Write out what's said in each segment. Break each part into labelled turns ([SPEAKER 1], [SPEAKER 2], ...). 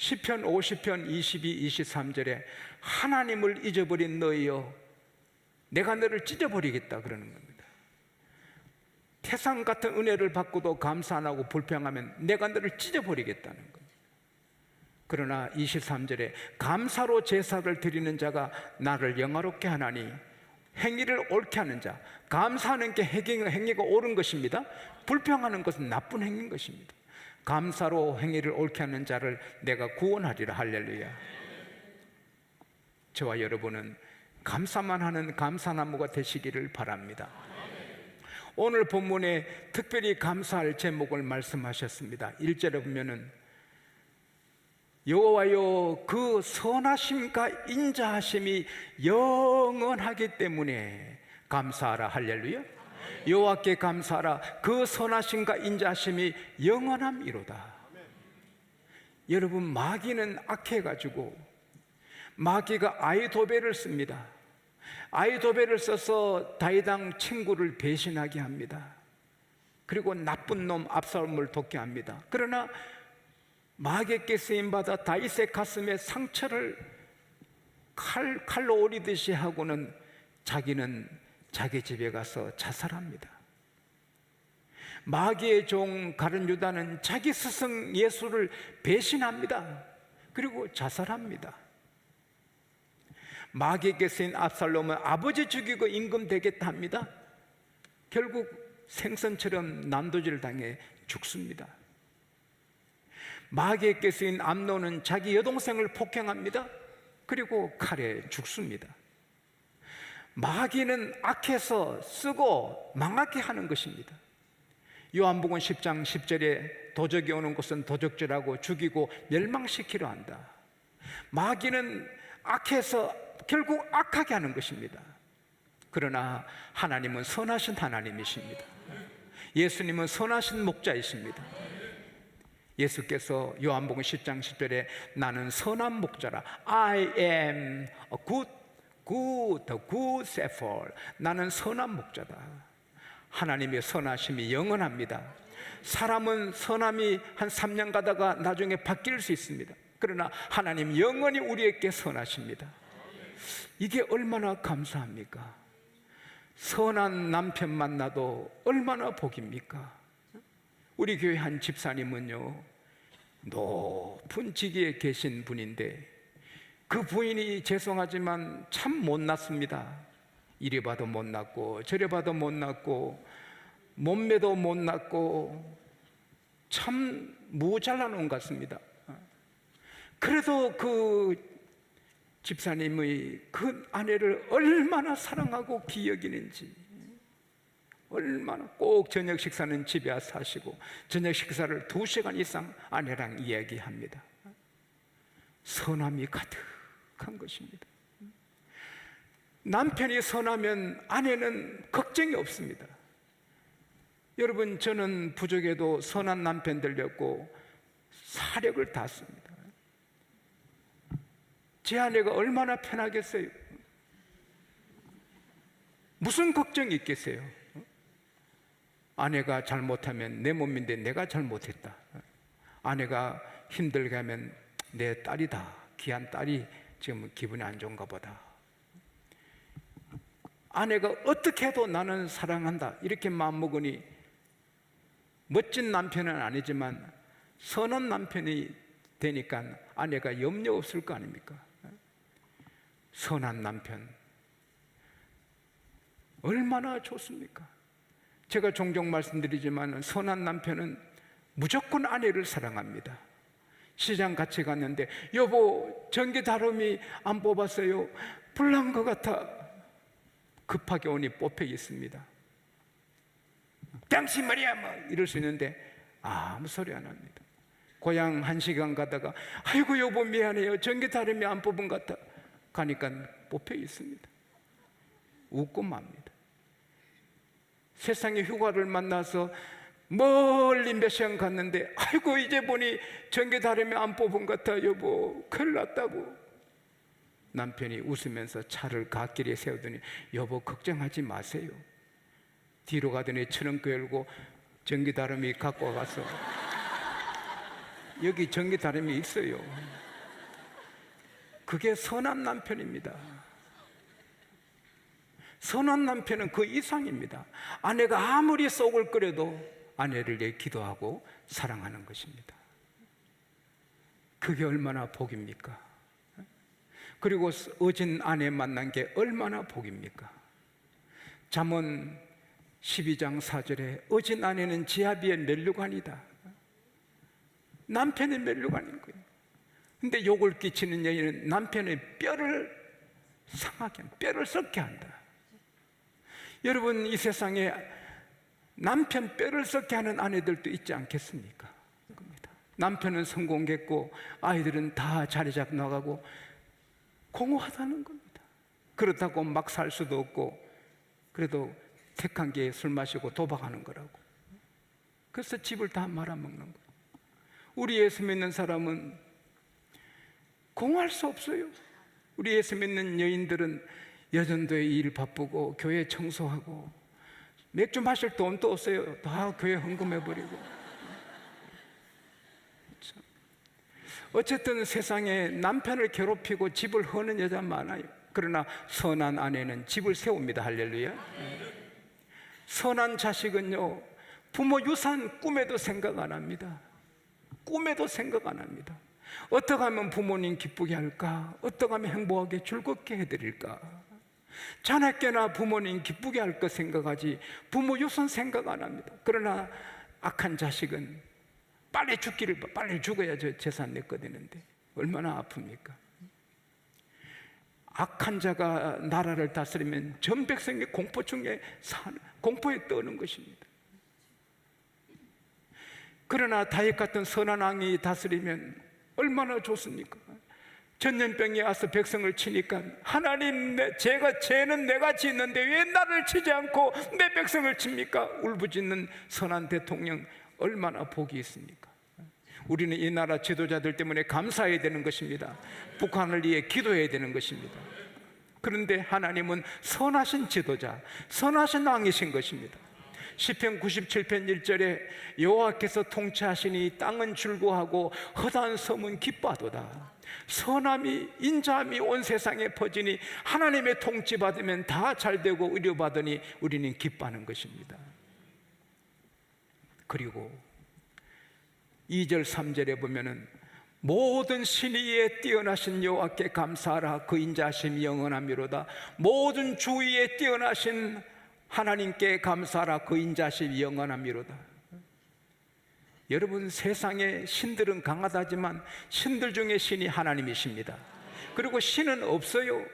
[SPEAKER 1] 시편 50편 22, 23절에 하나님을 잊어버린 너희여 내가 너를 찢어버리겠다 그러는 겁니다. 태산 같은 은혜를 받고도 감사 안 하고 불평하면 내가 너를 찢어버리겠다는 겁니다. 그러나 23절에 감사로 제사를 드리는 자가 나를 영화롭게 하나니 행위를 옳게 하는 자, 감사하는 게 행위가 옳은 것입니다. 불평하는 것은 나쁜 행위인 것입니다. 감사로 행위를 옳게 하는 자를 내가 구원하리라. 할렐루야. 저와 여러분은 감사만 하는 감사나무가 되시기를 바랍니다. 오늘 본문에 특별히 감사할 제목을 말씀하셨습니다. 1절에 보면은 여호와여 그 선하심과 인자하심이 영원하기 때문에 감사하라. 할렐루야. 여호와께 감사하라. 그 선하심과 인자하심이 영원함이로다. 여러분, 마귀는 악해가지고 마귀가 아이도베를 씁니다. 아이도베를 써서 다윗왕 친구를 배신하게 합니다. 그리고 나쁜 놈 압살롬을 돕게 합니다. 그러나 마귀에게 쓰임받아 다윗의 가슴에 상처를 칼로 오리듯이 하고는 자기는 자기 집에 가서 자살합니다. 마귀의 종 가룟 유다는 자기 스승 예수를 배신합니다. 그리고 자살합니다. 마귀에게 쓰인 압살롬은 아버지 죽이고 임금 되겠다 합니다. 결국 생선처럼 난도질을 당해 죽습니다. 마귀에게 쓰인 암논은 자기 여동생을 폭행합니다. 그리고 칼에 죽습니다. 마귀는 악해서 쓰고 망하게 하는 것입니다. 요한복음 10장 10절에 도적이 오는 것은 도적질하고 죽이고 멸망시키려 한다. 마귀는 악해서 결국 악하게 하는 것입니다. 그러나 하나님은 선하신 하나님이십니다. 예수님은 선하신 목자이십니다. 예수께서 요한복음 10장 10절에 나는 선한 목자라, I am a good shepherd. 나는 선한 목자다. 하나님의 선하심이 영원합니다. 사람은 선함이 한 3년 가다가 나중에 바뀔 수 있습니다. 그러나 하나님 영원히 우리에게 선하십니다. 이게 얼마나 감사합니까? 선한 남편 만나도 얼마나 복입니까? 우리 교회 한 집사님은요, 높은 직위에 계신 분인데 그 부인이 죄송하지만 참 못났습니다. 이리 봐도 못났고 저리 봐도 못났고 몸매도 못났고 참 모자라는 것 같습니다. 그래도 그 집사님의 그 아내를 얼마나 사랑하고 기여기는지, 얼마나 꼭 저녁 식사는 집에 와서 하시고 저녁 식사를 2시간 이상 아내랑 이야기합니다. 선함이 가득한 것입니다. 남편이 선하면 아내는 걱정이 없습니다. 여러분, 저는 부족해도 선한 남편 들렸고 사력을 다했습니다. 제 아내가 얼마나 편하겠어요? 무슨 걱정이 있겠어요? 아내가 잘못하면 내 몸인데 내가 잘못했다. 아내가 힘들게 하면 내 딸이다, 귀한 딸이 지금 기분이 안 좋은가 보다. 아내가 어떻게 해도 나는 사랑한다 이렇게 마음먹으니 멋진 남편은 아니지만 선한 남편이 되니까 아내가 염려 없을 거 아닙니까? 선한 남편 얼마나 좋습니까? 제가 종종 말씀드리지만 선한 남편은 무조건 아내를 사랑합니다. 시장 같이 갔는데 여보 전기 다루미 안 뽑았어요. 불난 것 같아. 급하게 오니 뽑혀 있습니다. 당신 말이야 뭐 이럴 수 있는데 아무 소리 안 합니다. 고향 1시간 가다가 아이고 여보 미안해요. 전기 다루미 안 뽑은 것 같아. 가니까 뽑혀 있습니다. 웃고 맙니다. 세상에 휴가를 만나서 멀리 몇 시간 갔는데 아이고 이제 보니 전기 다루미 안 뽑은 것 같아 여보 큰일 났다고. 남편이 웃으면서 차를 갓길에 세우더니 여보 걱정하지 마세요. 뒤로 가더니 트렁크 열고 전기 다루미 갖고 와서 여기 전기 다름이 있어요. 그게 선한 남편입니다. 선한 남편은 그 이상입니다. 아내가 아무리 속을 끓여도 아내를 위해 기도하고 사랑하는 것입니다. 그게 얼마나 복입니까? 그리고 어진 아내 만난 게 얼마나 복입니까? 잠언 12장 4절에 어진 아내는 지아비의 면류관이다. 남편의 면류관인 거예요. 근데 욕을 끼치는 여인은 남편의 뼈를 상하게 한다. 뼈를 썩게 한다. 여러분, 이 세상에 남편 뼈를 썩게 하는 아내들도 있지 않겠습니까? 남편은 성공했고 아이들은 다 자리 잡고 나가고 공허하다는 겁니다. 그렇다고 막 살 수도 없고, 그래도 택한 게 술 마시고 도박하는 거라고. 그래서 집을 다 말아먹는 거예요. 우리 예수 믿는 사람은 공허할 수 없어요. 우리 예수 믿는 여인들은 여전도에 일 바쁘고 교회 청소하고 맥주 마실 돈도 없어요. 다 교회 헌금해버리고. 어쨌든 세상에 남편을 괴롭히고 집을 허는 여자 많아요. 그러나 선한 아내는 집을 세웁니다. 할렐루야. 선한 자식은요, 부모 유산 꿈에도 생각 안 합니다. 꿈에도 생각 안 합니다. 어떻게 하면 부모님 기쁘게 할까? 어떻게 하면 행복하게 즐겁게 해드릴까? 자네께나 부모님 기쁘게 할 것 생각하지 부모 유산 생각 안 합니다. 그러나 악한 자식은 빨리 죽기를, 빨리 죽어야 저 재산 내 거 되는데 얼마나 아픕니까? 악한 자가 나라를 다스리면 전 백성이 공포에 떠는 것입니다. 그러나 다윗 같은 선한 왕이 다스리면 얼마나 좋습니까? 전염병이 와서 백성을 치니까 하나님, 죄는 내가 짓는데 왜 나를 치지 않고 내 백성을 칩니까? 울부짖는 선한 대통령, 얼마나 복이 있습니까? 우리는 이 나라 지도자들 때문에 감사해야 되는 것입니다. 북한을 위해 기도해야 되는 것입니다. 그런데 하나님은 선하신 지도자, 선하신 왕이신 것입니다. 시편 97편 1절에 여호와께서 통치하시니 땅은 즐거워하고 허다한 섬은 기뻐하도다. 선함이, 인자함이 온 세상에 퍼지니 하나님의 통치받으면 다 잘되고 의료받으니 우리는 기뻐하는 것입니다. 그리고 2절 3절에 보면은 모든 신의에 뛰어나신 여호와께 감사하라. 그 인자하심이 영원하미로다. 모든 주의에 뛰어나신 하나님께 감사하라. 그 인자하심이 영원하미로다. 여러분, 세상에 신들은 강하다지만 신들 중에 신이 하나님이십니다. 그리고 신은 없어요.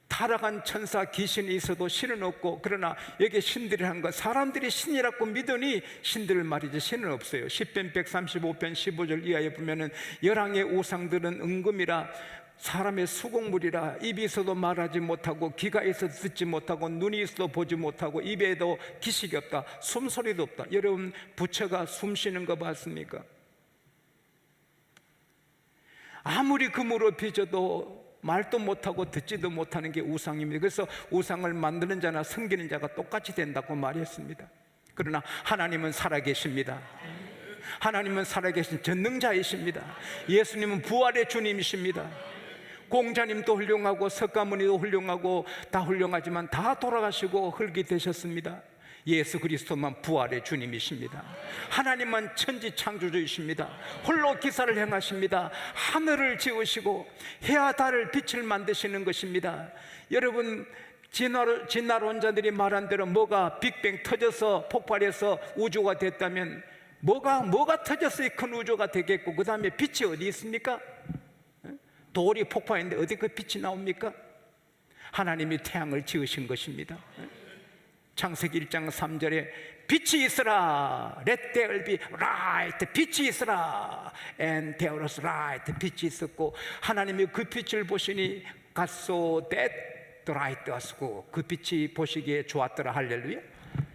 [SPEAKER 1] 타락한 천사 귀신이 있어도 신은 없고, 그러나 여기 신들이라는 건 사람들이 신이라고 믿으니 신들 말이지 신은 없어요. 시편 135편 15절 이하에 보면은 열왕의 우상들은 은금이라 사람의 수곡물이라 입이 있어도 말하지 못하고 귀가 있어도 듣지 못하고 눈이 있어도 보지 못하고 입에도 기식이 없다, 숨소리도 없다. 여러분, 부처가 숨 쉬는 거 봤습니까? 아무리 금으로 빚어도 말도 못하고 듣지도 못하는 게 우상입니다. 그래서 우상을 만드는 자나 섬기는 자가 똑같이 된다고 말했습니다. 그러나 하나님은 살아계십니다. 하나님은 살아계신 전능자이십니다. 예수님은 부활의 주님이십니다. 공자님도 훌륭하고 석가모니도 훌륭하고 다 훌륭하지만 다 돌아가시고 흙이 되셨습니다. 예수 그리스도만 부활의 주님이십니다. 하나님만 천지 창조주이십니다. 홀로 기사를 행하십니다. 하늘을 지으시고 해와 달을 빛을 만드시는 것입니다. 여러분, 진화론자들이 말한 대로 뭐가 빅뱅 터져서 폭발해서 우주가 됐다면 뭐가 터져서 큰 우주가 되겠고, 그 다음에 빛이 어디 있습니까? 돌이 폭파했는데 어디 그 빛이 나옵니까? 하나님이 태양을 지으신 것입니다. 창세기 1장 3절에 빛이 있으라, let there be light, 빛이 있으라, and there was light, 빛이 있었고, 하나님이 그 빛을 보시니 God saw that the light was good, 그 빛이 보시기에 좋았더라. 할렐루야.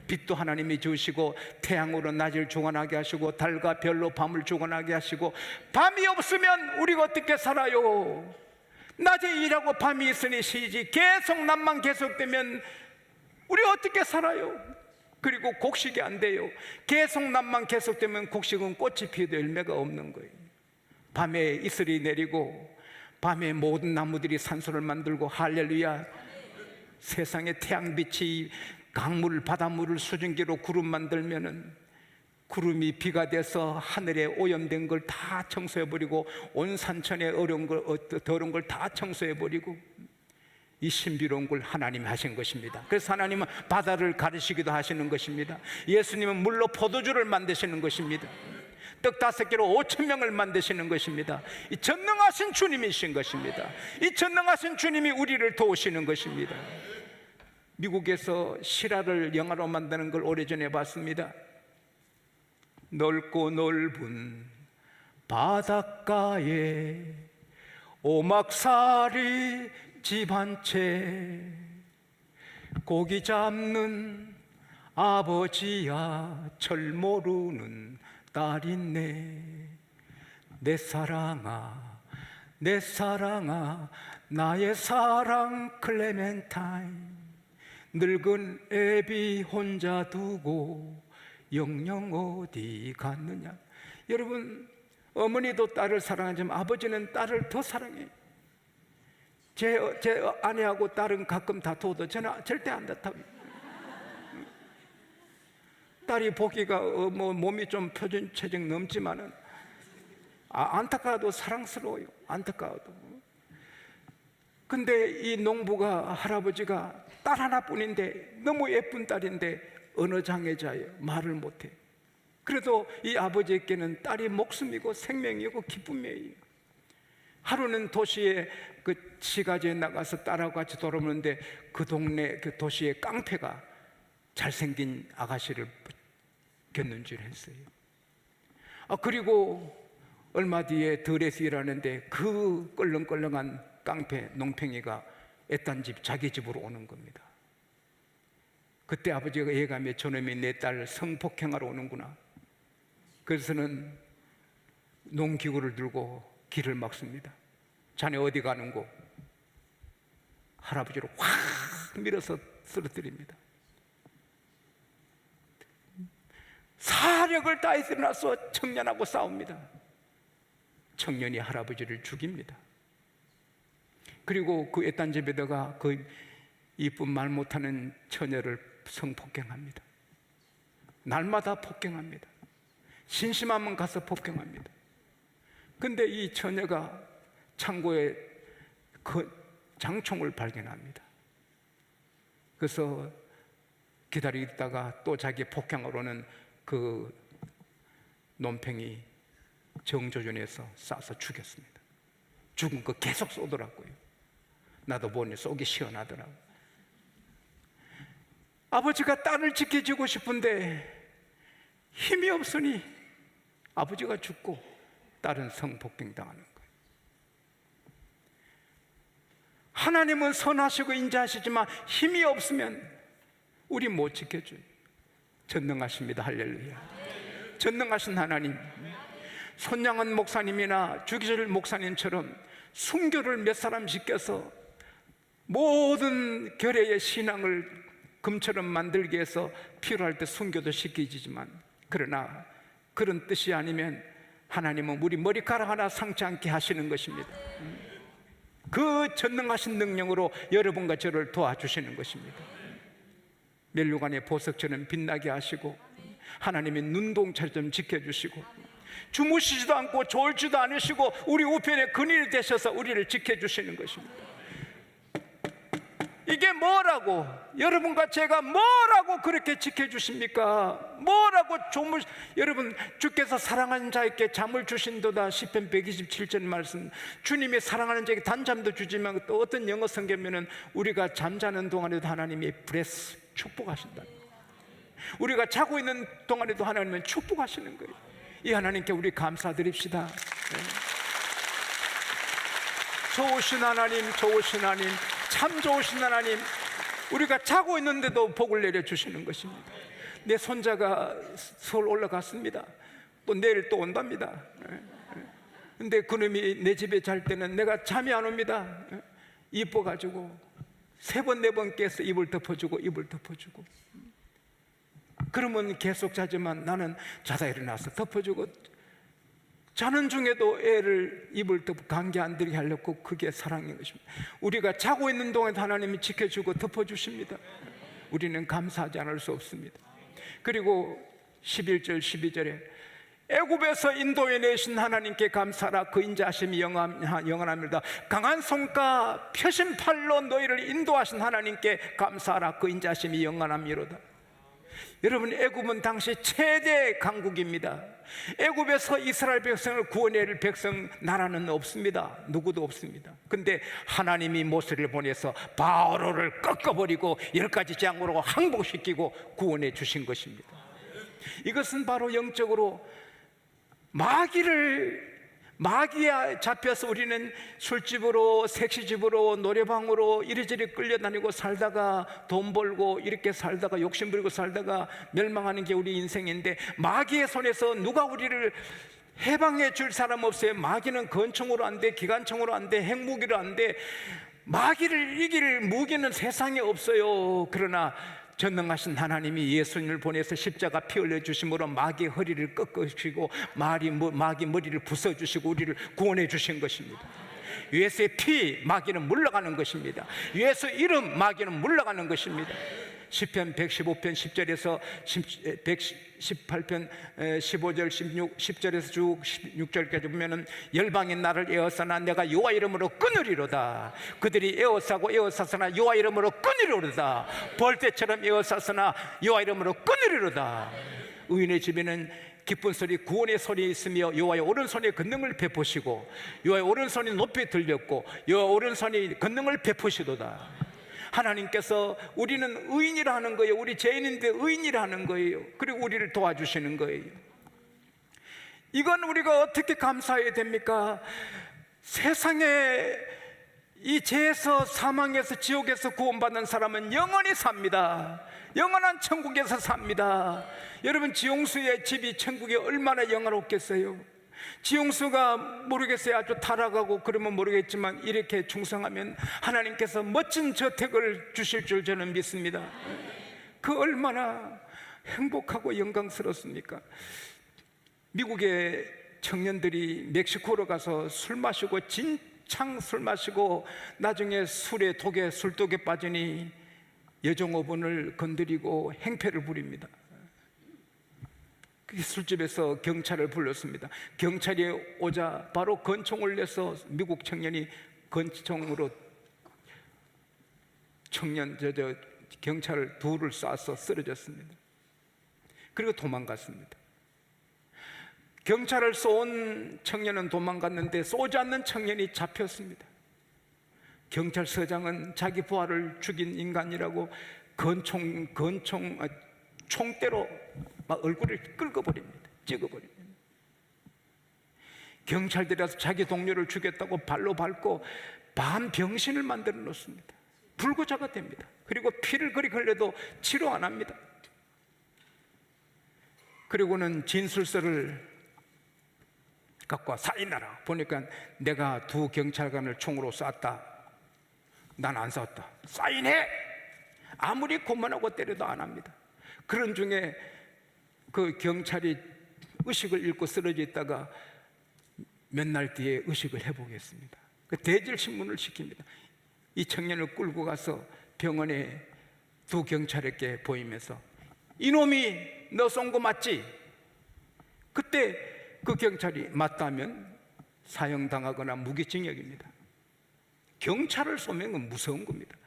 [SPEAKER 1] 빛도 하나님이 주시고 태양으로 낮을 주관하게 하시고 달과 별로 밤을 주관하게 하시고, 밤이 없으면 우리가 어떻게 살아요? 낮에 일하고 밤이 있으니 쉬지. 계속 낮만 계속되면 우리 어떻게 살아요? 그리고 곡식이 안 돼요. 계속 난만 계속되면 곡식은 꽃이 피어도 열매가 없는 거예요. 밤에 이슬이 내리고 밤에 모든 나무들이 산소를 만들고, 할렐루야, 세상에 태양빛이 강물, 바닷물을 수증기로 구름 만들면은 구름이 비가 돼서 하늘에 오염된 걸 다 청소해버리고, 온 산천에 어려운 걸, 더러운 걸 다 청소해버리고, 이 신비로운 걸 하나님이 하신 것입니다. 그래서 하나님은 바다를 가르시기도 하시는 것입니다. 예수님은 물로 포도주를 만드시는 것입니다. 떡 5개로 5,000명을 만드시는 것입니다. 이 전능하신 주님이신 것입니다. 이 전능하신 주님이 우리를 도우시는 것입니다. 미국에서 실화를 영화로 만드는 걸 오래전에 봤습니다. 넓고 넓은 바닷가에 오막살이 집 한 채, 고기 잡는 아버지야 철 모르는 딸 있네. 내 사랑아, 내 사랑아, 나의 사랑 클레멘타인. 늙은 애비 혼자 두고 영영 어디 갔느냐. 여러분, 어머니도 딸을 사랑하지만 아버지는 딸을 더 사랑해요. 제 아내하고 딸은 가끔 다투어도 저는 절대 안 다투어요. 딸이 보기가 몸이 좀 표준 체중 넘지만은 안타까워도 사랑스러워요. 안타까워도. 근데 이 농부가, 할아버지가 딸 하나뿐인데 너무 예쁜 딸인데 언어장애자예요. 말을 못해. 그래도 이 아버지에게는 딸이 목숨이고 생명이고 기쁨이에요. 하루는 도시에 그 시가지에 나가서 딸하고 같이 돌아오는데 그 동네 그 도시에 깡패가 잘생긴 아가씨를 곁눈질 했어요. 그리고 얼마 뒤에 덜에서 일하는데 그 껄렁껄렁한 깡패 농팽이가 애딴 집 자기 집으로 오는 겁니다. 그때 아버지가 예감에 저놈이 내 딸 성폭행하러 오는구나. 그래서는 농기구를 들고 길을 막습니다. 자네 어디 가는고? 할아버지로 확 밀어서 쓰러뜨립니다. 사력을 다해서 일어나서 청년하고 싸웁니다. 청년이 할아버지를 죽입니다. 그리고 그 애딴 집에다가 그 이쁜 말 못하는 처녀를 성폭행합니다. 날마다 폭행합니다. 심심하면 가서 폭행합니다. 근데 이 처녀가 창고에 그 장총을 발견합니다. 그래서 기다리다가 또 자기 폭행하러 오는 그 논팽이 정조준에서 쏴서 죽였습니다. 죽은 거 계속 쏘더라고요. 나도 보니 쏘기 시원하더라고요. 아버지가 딸을 지켜주고 싶은데 힘이 없으니 아버지가 죽고 딸은 성폭행 당하는 거예요. 하나님은 선하시고 인자하시지만 힘이 없으면 우리 못 지켜줘요. 전능하십니다. 할렐루야. 전능하신 하나님. 손양은 목사님이나 주기철 목사님처럼 순교를 몇 사람 시켜서 모든 결례의 신앙을 금처럼 만들기 위해서 필요할 때 순교도 시키지만, 그러나 그런 뜻이 아니면 하나님은 우리 머리카락 하나 상치 않게 하시는 것입니다. 그 전능하신 능력으로 여러분과 저를 도와주시는 것입니다. 멸류관의 보석처럼 빛나게 하시고, 하나님의 눈동자처럼 지켜주시고, 주무시지도 않고 졸지도 않으시고 우리 우편에 근인이 되셔서 우리를 지켜주시는 것입니다. 이게 뭐라고, 여러분과 제가 뭐라고 그렇게 지켜주십니까? 뭐라고 여러분, 주께서 사랑하는 자에게 잠을 주신도다. 시편 127절 말씀. 주님이 사랑하는 자에게 단잠도 주지만, 또 어떤 영어 성경에는 우리가 잠자는 동안에도 하나님이 브레스 축복하신다. 우리가 자고 있는 동안에도 하나님은 축복하시는 거예요. 이 하나님께 우리 감사드립시다. 좋으신 하나님, 좋으신 하나님, 참 좋으신 하나님. 우리가 자고 있는데도 복을 내려주시는 것입니다. 내 손자가 서울 올라갔습니다. 또 내일 또 온답니다. 근데 그놈이 내 집에 잘 때는 내가 잠이 안 옵니다. 이뻐가지고 3번 4번 깨서 이불 덮어주고 이불 덮어주고. 그러면 계속 자지만 나는 자다 일어나서 덮어주고, 자는 중에도 애를 입을 덮고 감기 안 들게 하려고, 그게 사랑인 것입니다. 우리가 자고 있는 동안 하나님이 지켜주고 덮어주십니다. 우리는 감사하지 않을 수 없습니다. 그리고 11절 12절에 애굽에서 인도해 내신 하나님께 감사하라. 그 인자하심이 영원합니다. 강한 손과 펴신 팔로 너희를 인도하신 하나님께 감사하라. 그 인자하심이 영원합니다. 여러분, 애굽은 당시 최대 강국입니다. 애굽에서 이스라엘 백성을 구원할 백성 나라는 없습니다. 누구도 없습니다. 근데 하나님이 모세를 보내서 바로를 꺾어버리고 10가지 재앙으로 항복시키고 구원해 주신 것입니다. 이것은 바로 영적으로 마귀에 잡혀서 우리는 술집으로, 섹시집으로, 노래방으로 이리저리 끌려다니고 살다가 돈 벌고 이렇게 살다가 욕심부리고 살다가 멸망하는 게 우리 인생인데, 마귀의 손에서 누가 우리를 해방해 줄 사람 없어요. 마귀는 권총으로 안 돼, 기관총으로 안 돼, 핵무기로 안 돼. 마귀를 이길 무기는 세상에 없어요. 그러나 전능하신 하나님이 예수님을 보내서 십자가 피 흘려 주심으로 마귀의 허리를 꺾으시고 마귀 머리를 부숴주시고 우리를 구원해 주신 것입니다. 예수의 피, 마귀는 물러가는 것입니다. 예수 이름, 마귀는 물러가는 것입니다. 시편 115편 10절에서 118편 15절 10절에서 쭉 16절까지 보면은 열방이 나를 에워싸나 내가 여호와 이름으로 끊으리로다. 그들이 에워싸고 여호와 이름으로 끊으리로다. 벌떼처럼 에워싸서나 여호와 이름으로 끊으리로다. 의인의 집에는 기쁜 소리, 구원의 소리 있으며 여호와의 오른손에 권능을 베푸시고 여호와의 오른손이 높이 들렸고 여호와의 오른손이 권능을 베푸시도다. 하나님께서 우리는 의인이라 하는 거예요. 우리 죄인인데 의인이라 하는 거예요. 그리고 우리를 도와주시는 거예요. 이건 우리가 어떻게 감사해야 됩니까? 세상에 이 죄에서, 사망에서, 지옥에서 구원받는 사람은 영원히 삽니다. 영원한 천국에서 삽니다. 여러분, 지용수의 집이 천국에 얼마나 영화롭겠어요? 지용수가 모르겠어요. 아주 타락하고 그러면 모르겠지만 이렇게 충성하면 하나님께서 멋진 저택을 주실 줄 저는 믿습니다. 그 얼마나 행복하고 영광스럽습니까? 미국의 청년들이 멕시코로 가서 술 마시고 진창 술 마시고 나중에 독에 술독에 빠지니 여종업원을 건드리고 행패를 부립니다. 그 술집에서 경찰을 불렀습니다. 경찰이 오자 바로 권총을 내서 미국 청년이 권총으로 경찰을 둘을 쏴서 쓰러졌습니다. 그리고 도망갔습니다. 경찰을 쏜 청년은 도망갔는데 쏘지 않는 청년이 잡혔습니다. 경찰서장은 자기 부하를 죽인 인간이라고 총대로 막 얼굴을 긁어버립니다. 찍어버립니다. 경찰들이 와서 자기 동료를 죽였다고 발로 밟고 반병신을 만들어 놓습니다. 불구자가 됩니다. 그리고 피를 그리 흘려도 치료 안 합니다. 그리고는 진술서를 갖고 와 사인하라. 보니까 내가 두 경찰관을 총으로 쐈다. 난 안 쐈다. 사인해! 아무리 고만하고 때려도 안 합니다. 그런 중에 그 경찰이 의식을 잃고 쓰러져 있다가 몇 날 뒤에 의식을 회복했습니다. 그 대질신문을 시킵니다. 이 청년을 끌고 가서 병원에 두 경찰에게 보이면서 이놈이 너 쏜 거 맞지? 그때 그 경찰이 맞다면 사형당하거나 무기징역입니다. 경찰을 쏘면 건 무서운 겁니다.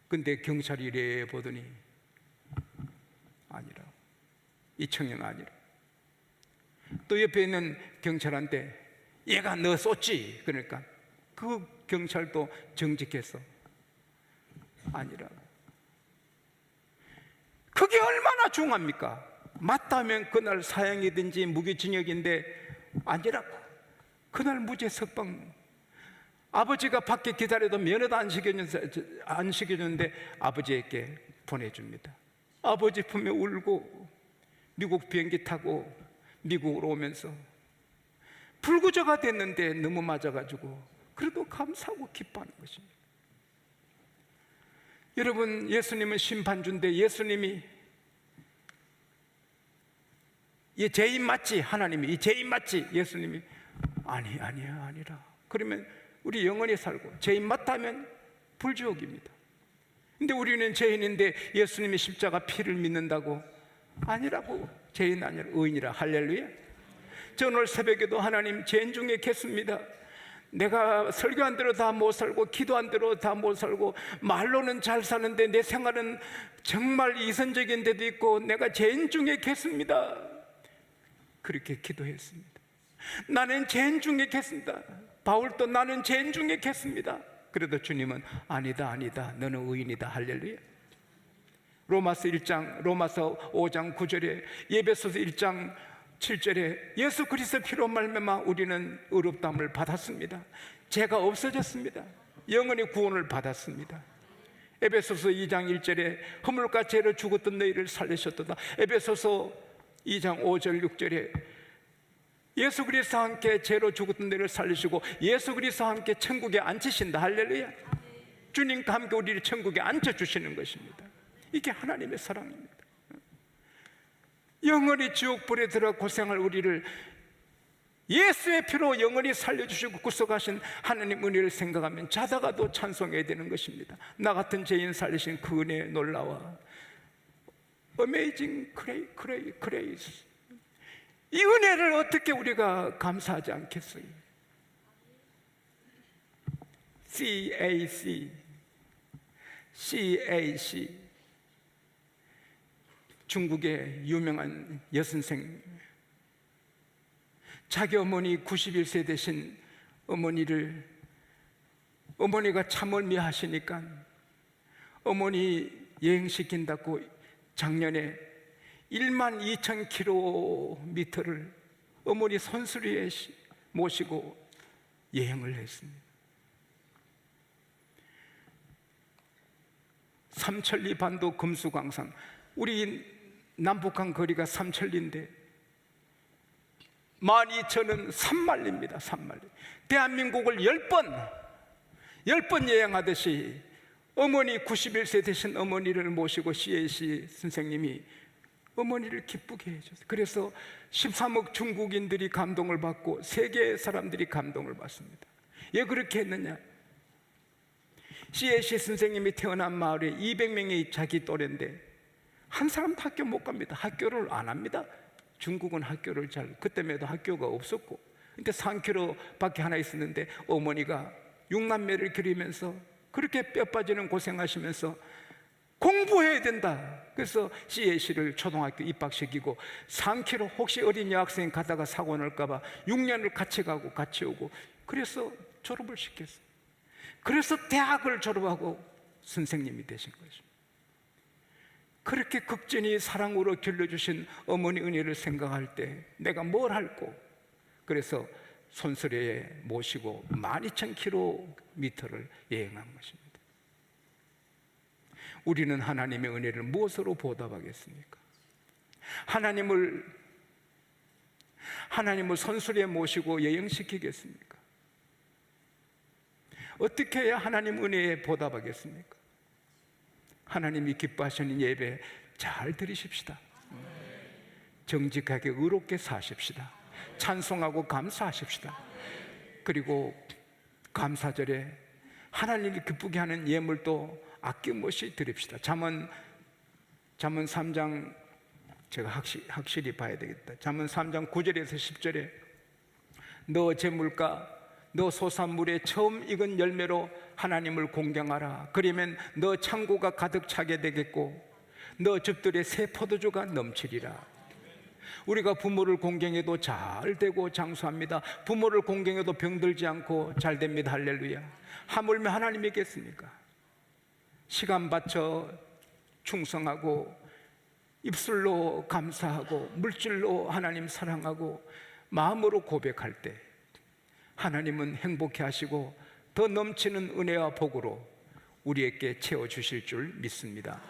[SPEAKER 1] 근데 경찰이 이래 보더니 아니라, 이 청년 아니라. 또 옆에 있는 경찰한테 얘가 너 쏘지? 그러니까 그 경찰도 정직해서 아니라고. 그게 얼마나 중합니까? 맞다면 그날 사형이든지 무기징역인데 아니라고. 그날 무죄 석방. 아버지가 밖에 기다려도 면허도 안 시켜주는데 아버지에게 보내줍니다. 아버지 품에 울고 미국 비행기 타고 미국으로 오면서 불구조가 됐는데 너무 맞아가지고 그래도 감사하고 기뻐하는 것입니다. 여러분, 예수님은 심판주인데 예수님이 이 죄인 맞지? 하나님이 이 죄인 맞지? 예수님이 아니라. 그러면 우리 영원히 살고, 죄인 맞다면 불지옥입니다. 근데 우리는 죄인인데 예수님이 십자가 피를 믿는다고? 아니라고. 죄인 아니라 의인이라. 할렐루야. 저 오늘 새벽에도 하나님, 죄인 중에 계십니다. 내가 설교한 대로 다 못 살고, 기도한 대로 다 못 살고, 말로는 잘 사는데 내 생활은 정말 이선적인 데도 있고, 내가 죄인 중에 계십니다. 그렇게 기도했습니다. 나는 죄인 중에 계십니다. 바울도 나는 죄인 중에 계십니다. 그래도 주님은 아니다 너는 의인이다. 할렐루야. 로마서 5장 9절에, 에베소서 1장 7절에 예수 그리스도 피로 말미암아 우리는 의롭다함을 받았습니다. 죄가 없어졌습니다. 영원히 구원을 받았습니다. 에베소서 2장 1절에 허물과 죄로 죽었던 너희를 살리셨도다. 에베소서 2장 5절 6절에 예수 그리스도와 함께 죄로 죽었던 너희를 살리시고 예수 그리스도와 함께 천국에 앉히신다. 할렐루야. 주님과 함께 우리를 천국에 앉혀주시는 것입니다. 이게 하나님의 사랑입니다. 영원히 지옥불에 들어 고생할 우리를 예수의 피로 영원히 살려주시고 구속하신 하나님 은혜를 생각하면 자다가도 찬송해야 되는 것입니다. 나 같은 죄인 살리신 그 은혜에 놀라워. Amazing grace. 이 은혜를 어떻게 우리가 감사하지 않겠어요? CAC 중국의 유명한 여선생, 자기 어머니 91세 되신 어머니가 참을미하시니까 어머니 여행시킨다고 작년에 12,000km를 어머니 손수리에 모시고 여행을 했습니다. 삼천리 반도 금수광산, 우리 남북한 거리가 삼천리인데 12,000은 3만리입니다. 3만리. 대한민국을 10번 여행하듯이 어머니 91세 되신 어머니를 모시고 CAC 선생님이 어머니를 기쁘게 해줬어요. 그래서 13억 중국인들이 감동을 받고 세계 사람들이 감동을 받습니다. 왜 그렇게 했느냐? CAC 선생님이 태어난 마을에 200명이 자기 또래인데 한 사람도 학교 못 갑니다. 학교를 안 합니다. 중국은 학교를 그때에도 학교가 없었고, 근데 3km 밖에 하나 있었는데 어머니가 6남매를 기르면서 그렇게 뼈 빠지는 고생하시면서 공부해야 된다. 그래서 CAC를 초등학교 입학시키고 3km 혹시 어린 여학생 가다가 사고 날까봐 6년을 같이 가고 같이 오고, 그래서 졸업을 시켰어요. 그래서 대학을 졸업하고 선생님이 되신 것입니다. 그렇게 극진히 사랑으로 길러주신 어머니 은혜를 생각할 때 내가 뭘 할꼬? 그래서 손수레에 모시고 12,000km를 여행한 것입니다. 우리는 하나님의 은혜를 무엇으로 보답하겠습니까? 하나님을 손수레에 모시고 여행시키겠습니까? 어떻게 해야 하나님 은혜에 보답하겠습니까? 하나님이 기뻐하시는 예배 잘 드리십시다. 정직하게 의롭게 사십시다. 찬송하고 감사하십시다. 그리고 감사절에 하나님을 기쁘게 하는 예물도 아낌없이 드립시다. 잠언 3장, 제가 확실히 봐야 되겠다. 잠언 3장 9절에서 10절에 너 재물과 너 소산물에 처음 익은 열매로 하나님을 공경하라. 그러면 너 창고가 가득 차게 되겠고 너 집들의 새 포도주가 넘치리라. 우리가 부모를 공경해도 잘 되고 장수합니다. 부모를 공경해도 병들지 않고 잘 됩니다. 할렐루야. 하물며 하나님이겠습니까? 시간 바쳐 충성하고 입술로 감사하고 물질로 하나님 사랑하고 마음으로 고백할 때 하나님은 행복해 하시고 더 넘치는 은혜와 복으로 우리에게 채워주실 줄 믿습니다.